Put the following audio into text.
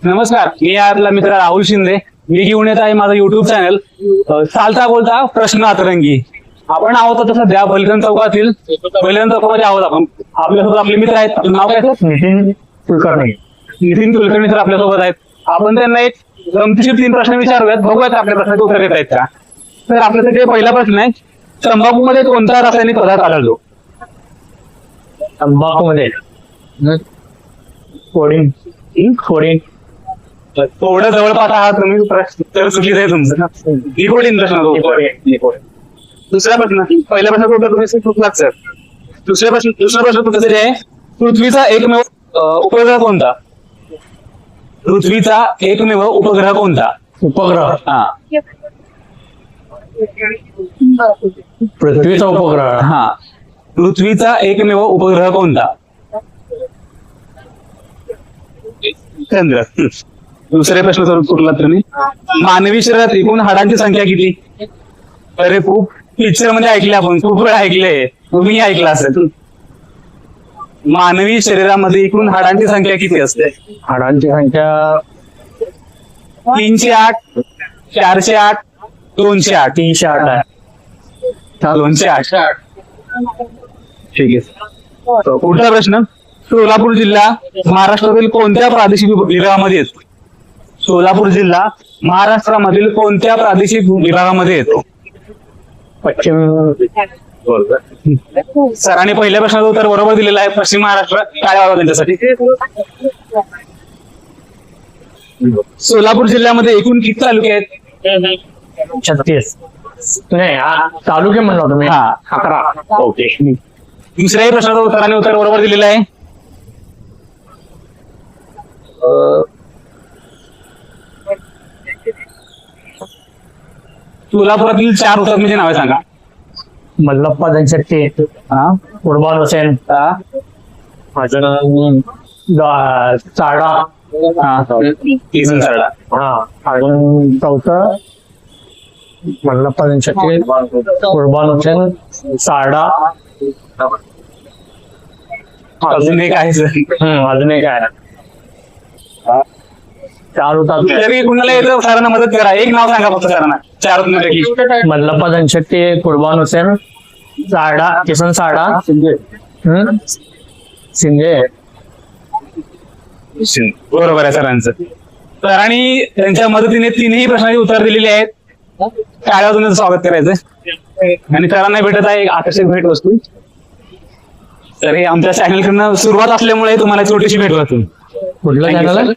नमस्कार, मी आपला मित्र राहुल शिंदे. मी घेऊन येत आहे माझं युट्यूब चॅनल चालता बोलता प्रश्न अतरंगी. आपण आहोत आता सध्या बलगंज चौकातील. बलगंज चौकामध्ये आहोत आपण. आपल्यासोबत आपले मित्र आहेत. आपलं नाव काय सर? नितीन कुलकर्णी. नितीन कुलकर्णी सर आपल्यासोबत आहेत. आपण त्यांना एक गमतीशीर 3 प्रश्न विचारूयात. बघूयात आपल्या प्रश्नाचे उत्तर देत आहेत का. तर आपल्यासाठी पहिला प्रश्न आहे, तंबाखूमध्ये कोणता रासायनिक पदार्थ आढळतो? तंबाखूमध्ये कोडिंग. थोडं जवळपास आहात तुम्ही. तर चुकीचं आहे तुमचं. निकोटीन प्रश्न तो. दुसरा प्रश्न, पहिल्या प्रश्नाचं उत्तर तुम्ही चुकलात सर. दुसरा प्रश्न तुमच्यासाठी आहे, पृथ्वीचा एकमेव उपग्रह कोणता? पृथ्वीचा एकमेव उपग्रह कोणता? उपग्रह. हा पृथ्वीचा उपग्रह. हा पृथ्वीचा एकमेव उपग्रह कोणता? चंद्र. दुसरे प्रश्न सर चुकलात तुम्ही. मानवी शरीरात एकूण हाडांची संख्या किती? अरे खूप पिक्चर मध्ये ऐकले आपण, खूप वेळा ऐकले. तुम्ही ऐकला असेल. मानवी शरीरामध्ये एकूण हाडांची संख्या किती असते? हाडांची संख्या 308, 408, 208. 308 आहे. 208. ठीक आहे. पुढचा प्रश्न, सोलापूर जिल्हा महाराष्ट्रातील कोणत्या प्रादेशिक विभागामध्ये येतो? सोलापूर जिल्हा महाराष्ट्रामधील कोणत्या प्रादेशिक विभागामध्ये येतो? पश्चिम. सरांनी पहिल्या प्रश्नाचं उत्तर बरोबर दिलेलं आहे. पश्चिम महाराष्ट्र. काय व्हावं त्यांच्यासाठी. सोलापूर जिल्ह्यामध्ये एकूण किती तालुके आहेत? 36. नाही, तालुके म्हणलो तुम्ही. हा. 11. ओके. दुसऱ्याही प्रश्नाचं सरांनी उत्तर बरोबर दिलेलं आहे. सोलापुरातील 4 हुतात्म्याची नावे सांगा. मल्लप्पा जनशक्ती. हा कुर्बान हुसेन. हा अजून चाडा. किसन सरडा. हा. अजून चौथं मल्लप्पा जनशक्ती, कुर्बान हुसेन, चाडा. अजून एक आहे सर. अजून एक आहे. 4 होतात. तरी कुणाला येतं सरांना मदत करा. एक नाव सांगा फक्त सरांना 4 पैकी. मल्लप्पा जनशक्ती, कुर्बान हुसेन, चाडा, किसन चाडा, शिंदे. बरोबर आहे सरांचं. सरांनी त्यांच्या मदतीने 3ही प्रश्नाची उत्तर दिलेली आहेत. टाळ्या वाजवून स्वागत करायचं. आणि सरांना भेटत आहे एक आकर्षक भेट वस्तू. तर हे आमच्या चॅनल कडनं सुरुवात असल्यामुळे तुम्हाला छोटीशी भेट वस्तू. कुठलं चॅनल आहे?